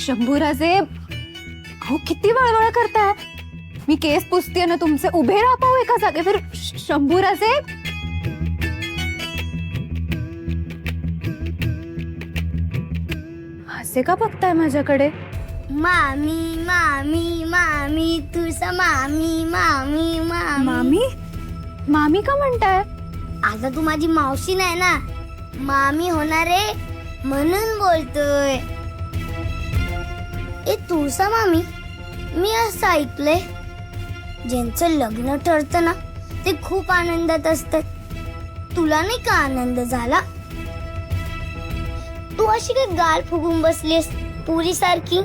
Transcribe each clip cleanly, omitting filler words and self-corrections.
शंभूराजे, अहो किती वळवळ करताय. मी केस पुसतीये ना तुमचे, उभे राहा पाहू एका जागेवर. शंभूराजे, असे का बघताय माझ्याकडे? मामी मामी मामी तुझा मामी मामी मामी. मामी? मामी का म्हणताय? आता तू माझी मावशी नाही ना, मामी होणार आहे म्हणून बोलतोय. ए तुळसा मामी, मी असं ऐकलंय ज्यांचं लग्न ठरतं ना ते खूप आनंदात असतात. तुला नाही का आनंद झाला? तू अशी काय गाल फुगून बसलीस पुरी सारखी?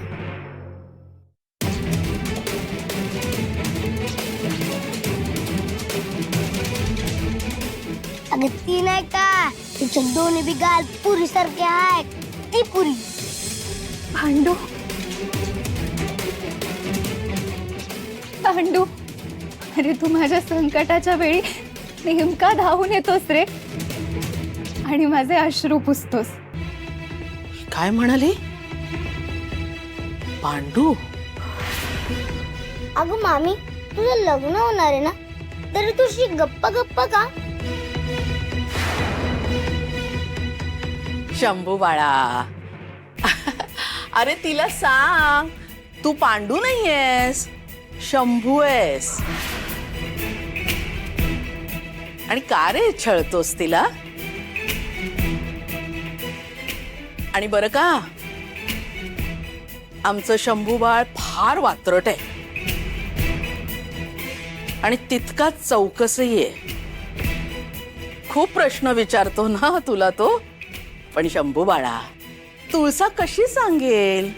अगं ती नाही का, तिच्या दोन्ही बी गाल पुरी सारखे आहेत. ती पुरी. पांडू, पांडू, अरे तू माझ्या संकटाच्या वेळी नेमका धावून येतोस रे आणि माझे अश्रू पुसतोस. काय म्हणाली? पांडू? अगं मामी, तुझं लग्न होणार आहे ना, तरी तुझी गप्पा गप्पा का? शंभू बाळा, अरे तिला सांग तू पांडू नाहीयेस, शंभू आहेस. आणि का रे छळतोस तिला? आणि बरं का, आमचं शंभू बाळ फार वात्रट आहे आणि तितकाच चौकसही आहे. खूप प्रश्न विचारतो ना तुला तो. पण शंभू बाळा, तुळसा कशी सांगेल?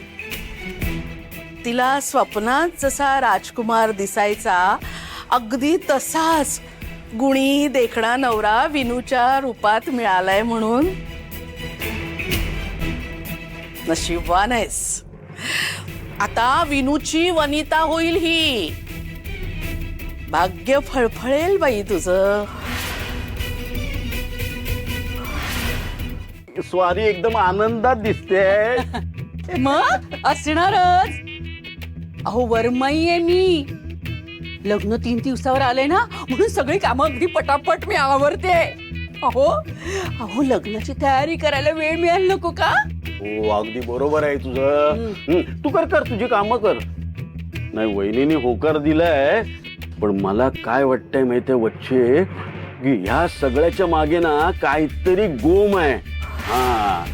तिला स्वप्नात जसा राजकुमार दिसायचा अगदी तसाच गुणी देखणा नवरा विनूच्या रूपात मिळालाय म्हणून. नशीबवान आहेस. आता विनूची वनिता होईल ही. भाग्य फळफळेल बाई तुझं. स्वारी एकदम आनंदात दिसते. मग असणारच. अहो वरमाई आहे मी. लग्न 3 दिवसावर आले ना, म्हणून सगळी कामं अगदी पटापट मी आवरते. अहो अहो लग्नाची तयारी करायला वेळ मिळायला नको का? हो अगदी बरोबर आहे तुझं. तू कर तुझी कामं कर. नाही वहिनीने होकार दिलाय, पण मला काय वाटतंय माहितीये वच्चे, की ह्या सगळ्याच्या मागे ना काहीतरी गोम आहे. हा,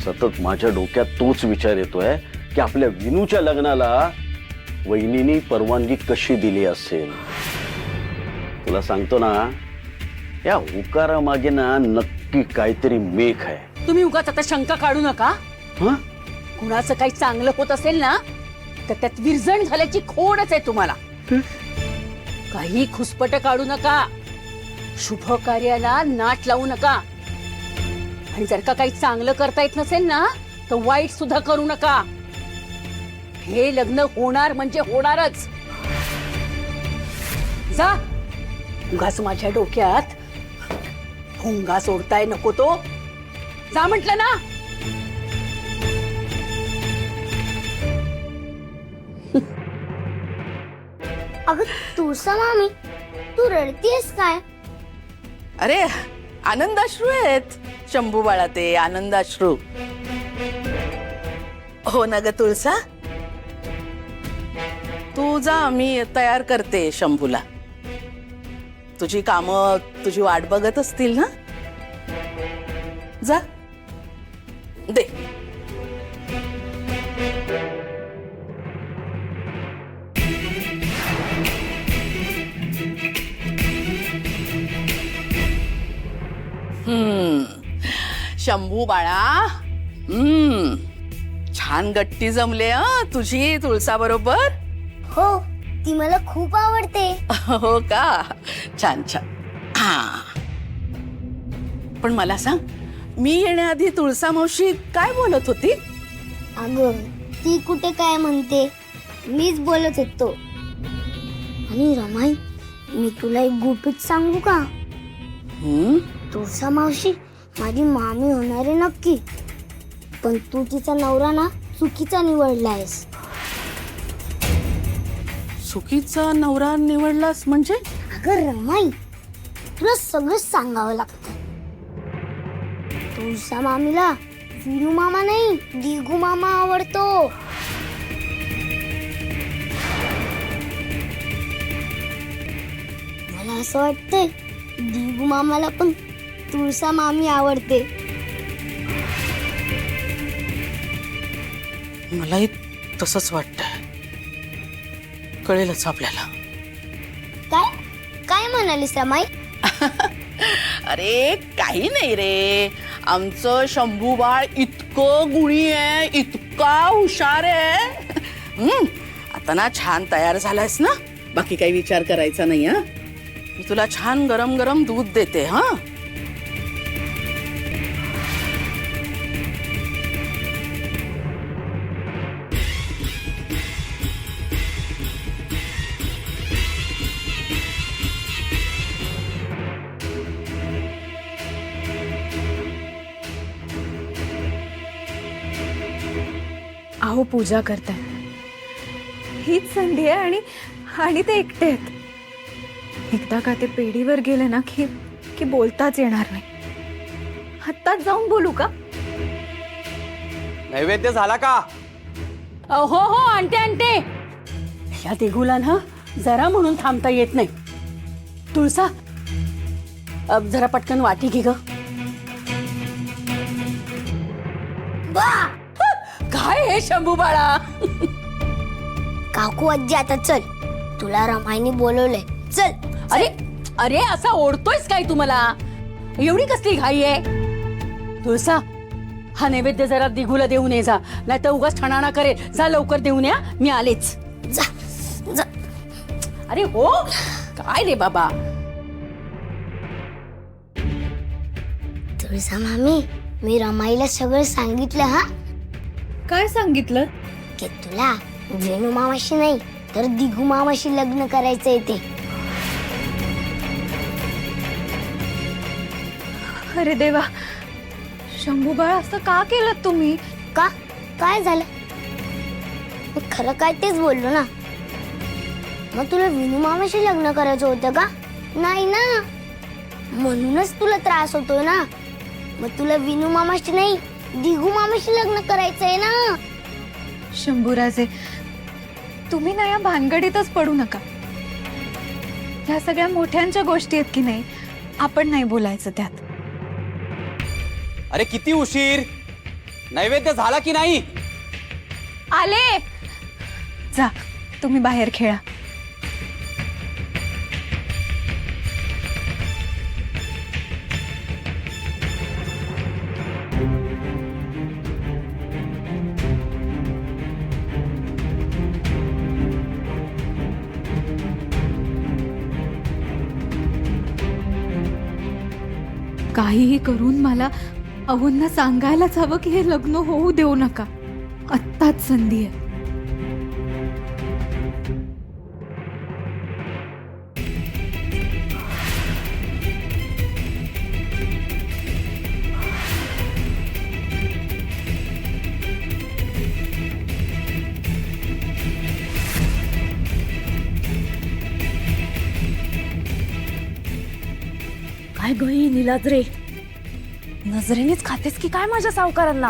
सतत माझ्या डोक्यात तोच विचार येतोय की आपल्या विनूच्या लग्नाला वहिनीनी परवानगी कशी दिली असेल. तुला सांगतो ना, या होकारा मागे ना नक्की काहीतरी मेख आहे. तुम्ही उगाच आता शंका काढू नका. हा, कुणाचं काही चांगलं होत असेल ना, तर त्यात विरजण झाल्याची खोडच आहे तुम्हाला. काही खुसपट काढू नका. शुभ कार्याला नाट लावू नका. आणि जर का काही चांगलं करता येत नसेल ना, तर वाईट सुद्धा करू नका. हे लग्न होणार म्हणजे होणारच. जा. उगाच माझ्या डोक्यात भोंगा सोडताय नको तो. जा म्हटलं ना. अगं तुळसा मामी, तू रडतीयस काय? अरे आनंदाश्रू आहेत शंभू बाळा, ते आनंदाश्रू. हो ना ग तुळसा. तू जा, मी तयार करते शंभूला. तुझी कामं तुझी वाट बघत असतील ना. जा दे. शंभू बाळा, छान गट्टी जमले तुझी तुळसा बरोबर. हो, ती मला खूप आवडते. हो का? छान छान. पण मला सांग, मी येण्याआधी तुळसा मावशी काय बोलत होती? अगं ती कुठे काय म्हणते, मीच बोलत होतो. आणि रमाई, मी तुला एक गुपित सांगू का? तुळसा मावशी माझी मामी होणार आहे नक्की, पण तू तिचा नवरा ना चुकीचा निवडलायस. चुकीचा नवरा निवडलास म्हणजे? अगं रमाई, तुला सगळंच सांगावं लागतं. तुळसा मामीला विनू मामा नाही दिगू मामा आवडतो. मला असं वाटतंय दिगू मामाला पण तुळसा मामी आवडते. मलाही तसंच वाटतंय. कळेलच आपल्याला. काय काय म्हणालीस रमाई? अरे काही नाही रे. आमचं शंभू बाळ इतकं गुणी आहे, इतका हुशार आहे. आता ना छान तयार झालायस ना, बाकी काही विचार करायचा नाही. हा, मी तुला छान गरम गरम दूध देते. हा, अहो पूजा करताय, हीच संधी आहे आणि ते एकटे आहेत. एकदा का ते पेढीवर गेले ना की बोलताच येणार नाही. आत्ताच जाऊन बोलू का? नैवेद्य झाला का? हो हो आणते आणते. या देगुला ना जरा म्हणून थांबता येत नाही. तुळसा जरा पटकन वाटी घे ग. काय हे शंभू बाळा? काकू आजी आता चल, तुला रमाईने बोलवलंय. चल. अरे अरे असा ओढतोयस काय तुम्हाला? एवढी कसली घाई आहे? तुळसा हा नैवेद्य जरा दिगूला देऊन ये जा, नाही तर उगाच ठणाणा करेल. जा लवकर देऊन या, मी आलेच. जा जा. अरे हो काय रे बाबा? तुळसा मामी, मी रमाईला सगळं सांगितलं. हा, काय सांगितलं? की तुला वेणू मामाशी नाही तर दिगू मामाशी लग्न करायचंय ते. अरे देवा, शंभू बाळा असं का केलं तुम्ही? का काय झालं? मी खरं काय तेच बोललो ना. मग तुला विनू मामाशी लग्न करायचं होतं का? नाही ना, म्हणूनच तुला त्रास होतोय ना. मग तुला विनू मामाशी नाही दिगू मामाशी लग्न करायचंय ना. शंभूराजे, तुम्ही ना या भानगडीतच पडू नका. ह्या सगळ्या मोठ्यांच्या गोष्टी आहेत की नाही, आपण नाही बोलायचं त्यात. अरे किती उशीर? नैवेद्य झाला की नाही? आले. जा तुम्ही बाहेर खेळा. काहीही करून मला अहोंना सांगायलाच हवं की हे लग्न होऊ देऊ नका. आत्ताच संधी आहे. काय गई निलाज रे, नजरेनेच खातेस की काय माझ्या सावकारांना?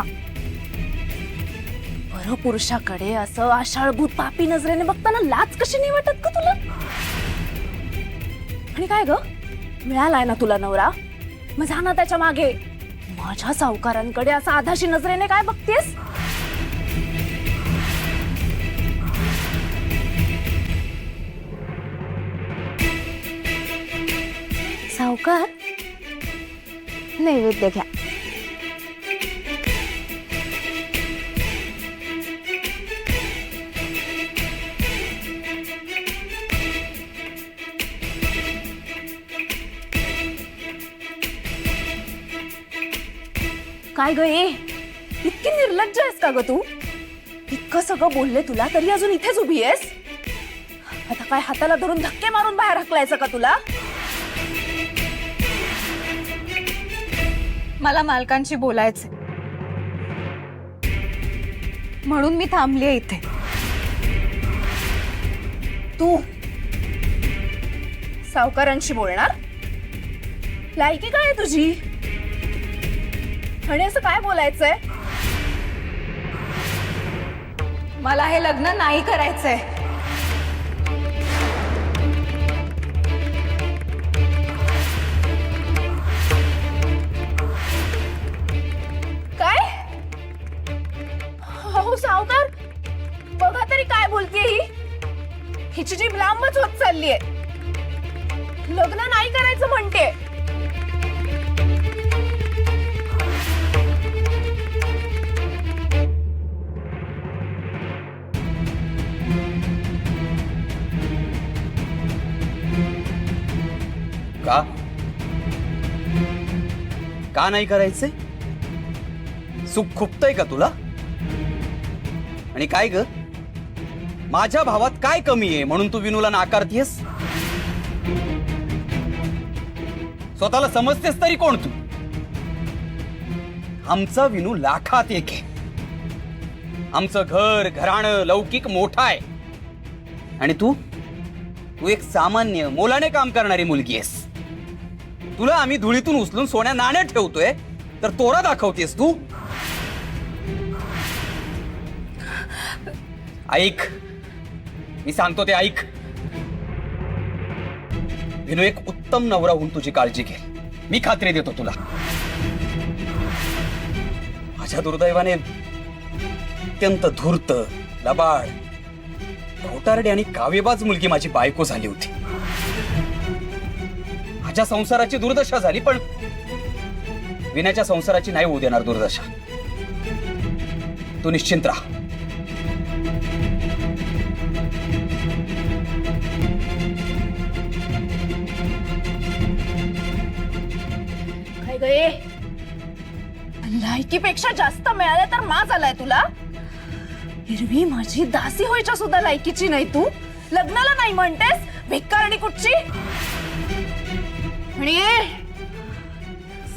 परपुरुषाकडे असं आषाढभूत पापी नजरेने बघताना लाज कशी नाही वाटत का तुला? आणि काय ग, मिळालाय ना तुला नवरा, मग जा ना त्याच्या मागे. माझ्या सावकारांकडे असं आधाशी नजरेने काय बघतेस? सावकार, नैवेद्य घ्या. काय ग ये, इतकी निर्लज्ज आहेस का ग तू? इतकं सगळं बोलले तुला तरी अजून इथेच उभी आहेस? आता काय हाताला धरून धक्के मारून बाहेर हकलायचं का तुला? मला मालकांशी बोलायचं. म्हणून मी थांबलीये इथे. तू सावकारांशी बोलणार? लायकी काय आहे तुझी? आणि असं काय बोलायचंय? मला हे लग्न नाही करायचंय. काय? हो सावकार, बघा तरी काय बोलतेय ही. हिची जीभ लांबच होत चाललीये. लग्न नाही करायचं म्हणते. का का नाही करायचंय? सुख खुपतय का तुला? आणि काय ग, माझ्या भावात काय कमी आहे म्हणून तू विनूला नाकारतीयस? स्वतःला समजतेस तरी कोण तू? आमचा विनू लाखात एक आहे. आमचं घर घराणं लौकिक मोठा आहे. आणि तू तू एक सामान्य मोलाने काम करणारी मुलगी आहेस. तुला आम्ही धुळीतून उचलून सोन्या नाण्यात ठेवतोय तर तोरा दाखवतेस तू. ऐक, मी सांगतो ते ऐक. विनू एक उत्तम नवरा होऊन तुझी काळजी घे, मी खात्री देतो तुला. माझ्या दुर्दैवाने अत्यंत धूर्त, लबाड, खोटारडी आणि कावेबाज मुलगी माझी बायको झाली होती. माझ्या संसाराची दुर्दशा झाली, पण विनाच्या संसाराची नाही होऊ देणार दुर्दशा. तू निश्चिंत राहा. काय गये, लायकीपेक्षा जास्त मिळालं तर माज आलाय तुला. हिरवी माझी दासी व्हायच्या सुद्धा लायकीची नाही तू. लग्नाला नाही म्हणतेस, भिक्कारणी कुठची. आणि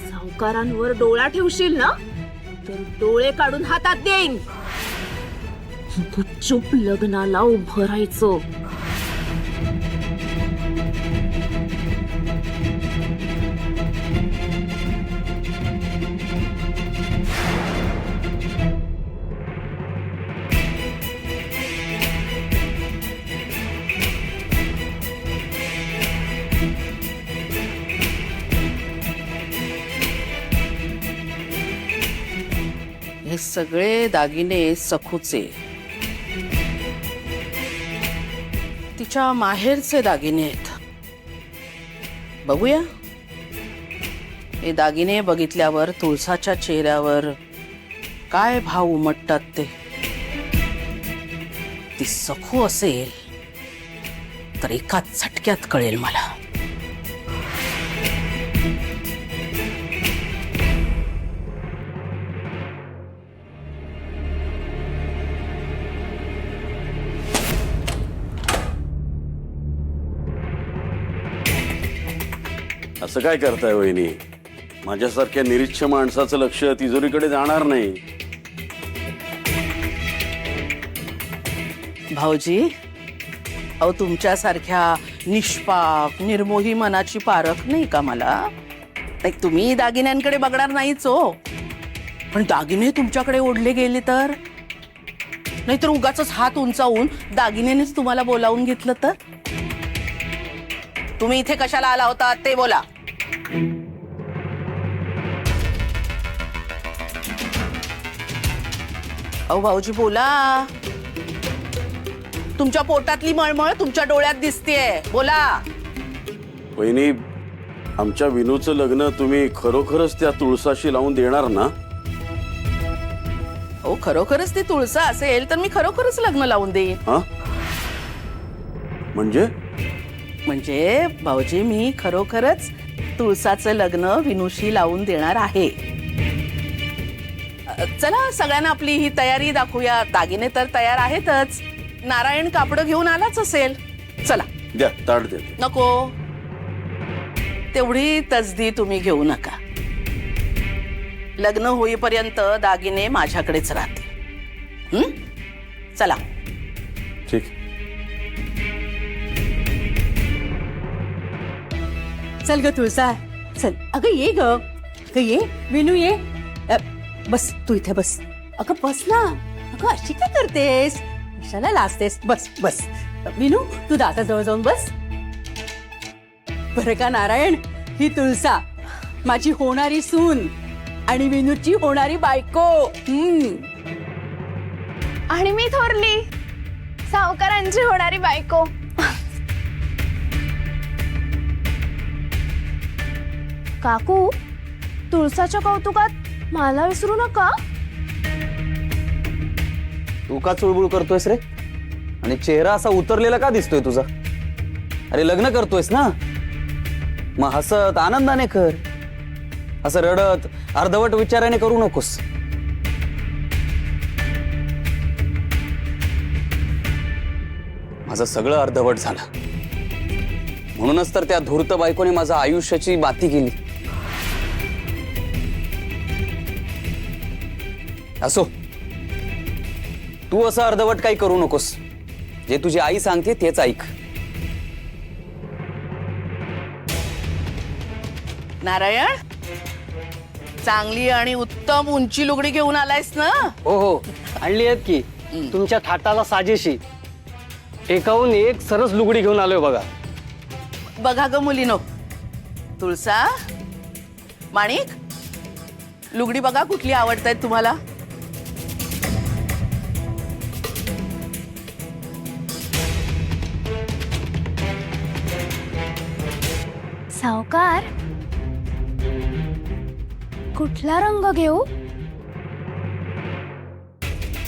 सावकारांवर डोळा ठेवशील ना तर डोळे काढून हातात देईन. चुप लग्नाला उभं राहायचं. हे सगळे दागिने सखूचे, तिच्या माहेरचे दागिने आहेत. बघूया, हे दागिने बघितल्यावर तुळसाच्या चेहऱ्यावर काय भाव उमटतात ते. ती सखू असेल तर एका झटक्यात कळेल मला. असं काय करताय वहिनी? माझ्यासारख्या निरीच्छ माणसाचं लक्ष तिजोरीकडे जाणार नाही. भाऊजी, अहो तुमच्यासारख्या निष्पाप निर्मोही मनाची पारख नाही का मला? नाही, तुम्ही दागिन्यांकडे बघणार नाहीच हो, पण दागिने तुमच्याकडे ओढले गेले तर? नाहीतर उगाच हात उंचावून दागिनेनेच तुम्हाला बोलावून घेतलं तर? तुम्ही इथे कशाला आला होता ते बोला. अहो भाऊजी बोला. तुमच्या पोटातली मळमळ तुमच्या डोळ्यात दिसतेय, बोला. वहिनी, आमच्या विनूचं लग्न तुम्ही खरोखरच त्या तुळसाशी लावून देणार ना? हो, खरोखरच ती तुळसा असेल तर मी खरोखरच लग्न लावून देईन. हा, म्हणजे भाऊजी, मी खरोखरच तुळसाचं लग्न विनूशी लावून देणार आहे. चला सगळ्यांना आपली ही तयारी दाखवूया. दागिने तर तयार आहेतच. नारायण कापड घेऊन आलाच असेल. चला द्या, ताट देते. नको, तेवढी तसदी तुम्ही घेऊ नका. लग्न होईपर्यंत दागिने माझ्याकडेच राहते. चला. ठीक. चल ग तुळसा, चल. अगं ये ग, अगं ये विनू ये. बस तू इथे बस. अगं बस ना. अगं अशी काय करतेस, कशाला लाजतेस. बस बस. विनू तू दादाजवळ जाऊन बस. बरं का नारायण, ही तुळसा माझी होणारी सून आणि विनूची होणारी बायको. आणि मी थोरली सावकारांची होणारी बायको. काकू, तुळसाच्या कौतुकात मला विसरू नका. तू का चुळबुळ करतोयस रे? आणि चेहरा असा उतरलेला का दिसतोय तुझा? अरे लग्न करतोयस ना, मग हसत आनंदाने कर. असं रडत अर्धवट विचाराने करू नकोस. माझं सगळं अर्धवट झालं, म्हणूनच तर त्या धूर्त बायकोने माझ्या आयुष्याची माती केली. असो, तू असं अर्धवट काही करू नकोस. जे तुझी आई सांगते तेच ऐक. नारायण, चांगली आणि उत्तम उंची लुगडी घेऊन आलायस ना? हो हो, आणली आहेत की. तुमच्या थाटाला साजेशी एकाहून एक सरस लुगडी घेऊन आलोय बघा. बघा ग मुलीनो, तुळसा, माणिक, लुगडी बघा कुठली आवडतायत तुम्हाला. सावकार, कुठला रंग घेऊ?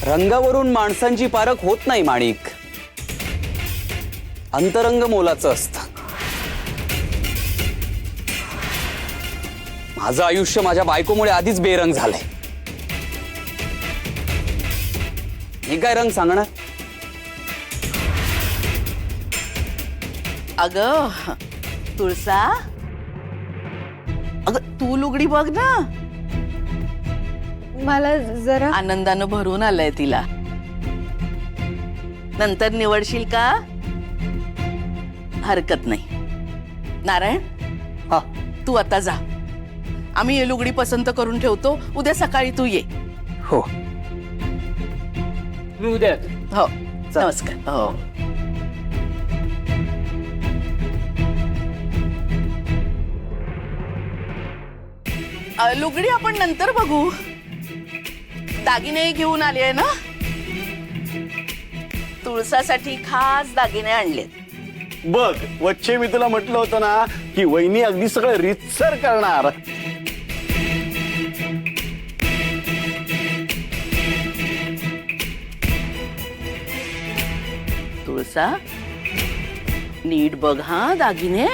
रंगावरून माणसांची पारख होत नाही माणिक. अंतरंग मोलाचं असतं. माझं आयुष्य माझ्या बायकोमुळे आधीच बेरंग झालंय. हे काय रंग सांगणार? अगं तुळसा, अगं तू लुगडी बघ ना. मला जरा आनंदानं भरून आलंय तिला. नंतर निवडशील का? हरकत नाही. नारायण, हा, तू आता जा. आम्ही ही लुगडी पसंत करून ठेवतो. उद्या सकाळी तू ये. हो. मी उद्या हो, नमस्कार. हो. लुगडी आपण नंतर बघू. दागिने घेऊन आले आहे ना? तुळसासाठी खास दागिने आणलेत. बघ वच्छे, मी तुला म्हटलं होतं ना की वहिनी अगदी सगळं रीतसर करणार. तुळसा, नीट बघ हा दागिने.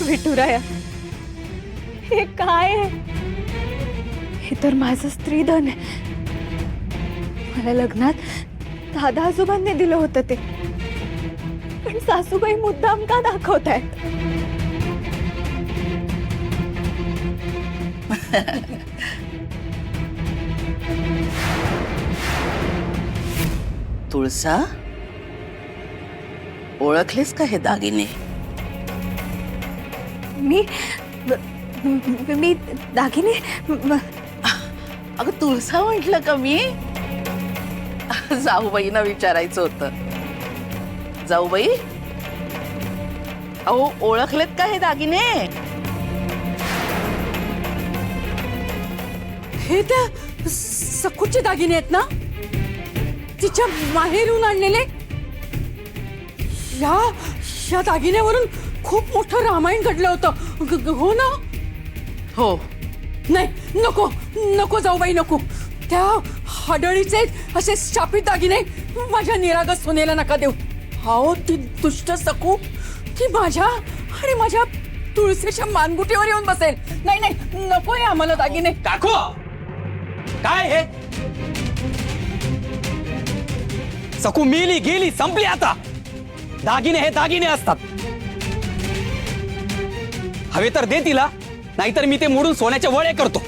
विठुराया, हे काय आहे? हे तर माझं स्त्रीधन आहे. मला लग्नात दादा आजोबांनी दिलं होतं ते, पण सासूबाई मुद्दाम का दाखवतायत? तुळसा, ओळखलेस का हे दागिने? मी दागिने अगं तुळसा म्हटलं का मी? जाऊबाईंना विचारायचं होतं. जाऊबाई, अहो ओळखलेत का हे दागिने? हे त्या सखूचे दागिने आहेत ना, तिच्या माहेरून आणलेले. या दागिन्यावरून खूप मोठं रामायण घडलं होतं. हो ना? हो. नाही, नको नको जाऊबाई, नको. त्या हडळीचे असे शापित दागिने माझ्या निरागस सोनेला नका देऊ. हो ती दुष्ट सकू ती माझ्या आणि माझ्या तुळशीच्या मानगुटीवर येऊन बसेल. नाही नाही नकोय आम्हाला दागिने. काकू काय हे सकू मेली गेली संपली आता. दागिने हे दागिने असतात. हवे तर दे तिला, नाहीतर मी ते मोडून सोन्याचे वळे करतो.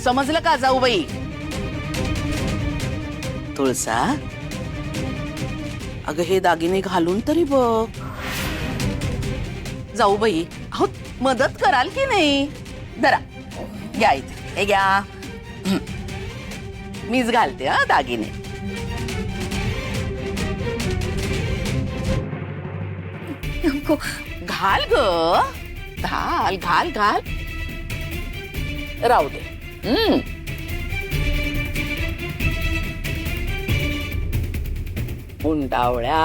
समजलं का जाऊबाई? तुळसा अगं हे दागिने घालून तरी बघ. जाऊबाई अहो मदत कराल की नाही? जरा घ्या इथे हे घ्या. मीच घालते हा दागिने. नको. घाल ग घाल घाल घाल. राहू दे. मुंडावळ्या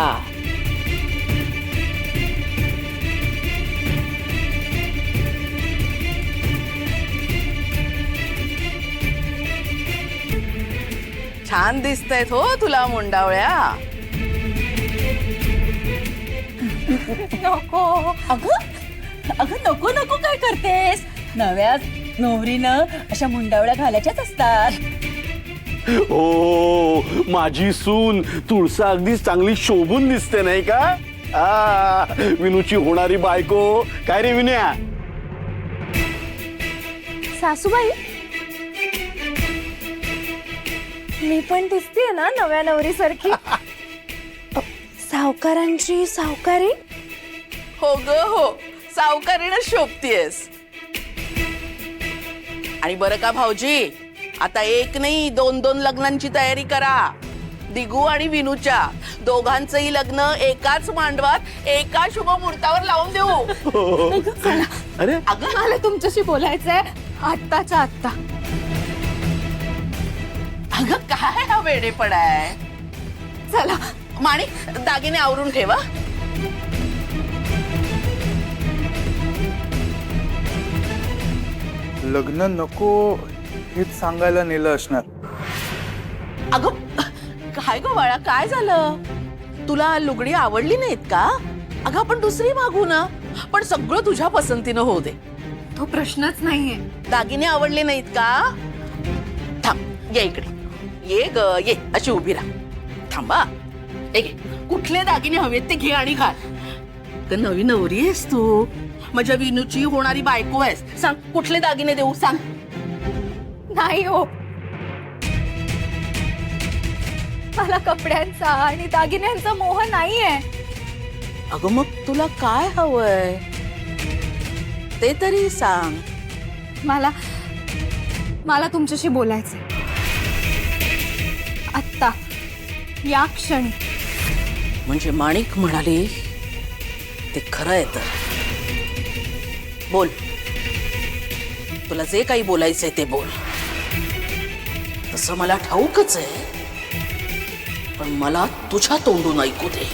छान दिसतायत हो तुला मुंडावळ्या. नको अगं अगं नको नको काय करतेस? नव्या नवरीनं अशा मुंडावळ्या घालायच्याच असतात. हो माझी सून तुळसा अगदी चांगली शोभून दिसते नाही का? विनूची होणारी बायको. काय रे विनया? सासूबाई मी पण दिसतेय ना नव्या नवरीसारखी? सावकारांची सावकारी. हो ग हो सावकारीनं शोभतीयस. आणि बरं का भाऊजी आता एक नाही दोन दोन लग्नांची तयारी करा. दिगू आणि विनूच्या दोघांचंही लग्न एकाच मांडवात एका शुभ मुहूर्तावर लावून देऊ. अरे अगं मला तुमच्याशी बोलायचंय आत्ताच्या आत्ता. अगं काय हा वेडेपणा आहे. चला माणिक दागिने आवरून ठेवा. लग्न नको हेच सांगायला नेलं असणार. अगं काय ग बाळा काय झालं? तुला लुगडी आवडली नाहीत का? अगं आपण दुसरी मागू ना. पण सगळं तुझ्या पसंतीनं होऊ दे. तो प्रश्नच नाहीये. दागिने आवडले नाहीत का? थांब ये इकडे ये ग ये अशी उभी राहा. थांबा हे घे. कुठले दागिने हवेत ते घे आणि घाल. तर नवी नवरी आहेस तू. माझ्या विनूची होणारी बायको आहेस. सांग कुठले दागिने देऊ सांग. नाही हो मला कपड्यांचा आणि दागिन्यांचा मोह नाहीये. अगं मग तुला काय हवंय ते तरी सांग. मला मला तुमच्याशी बोलायचंय आत्ता या क्षणी. म्हणजे माणिक म्हणाले ते खरं आहे तर बोल. तुला जे काही बोलायचंय ते बोल. तसं मला ठाऊकच आहे पण मला तुझ्या तोंडून ऐकू दे.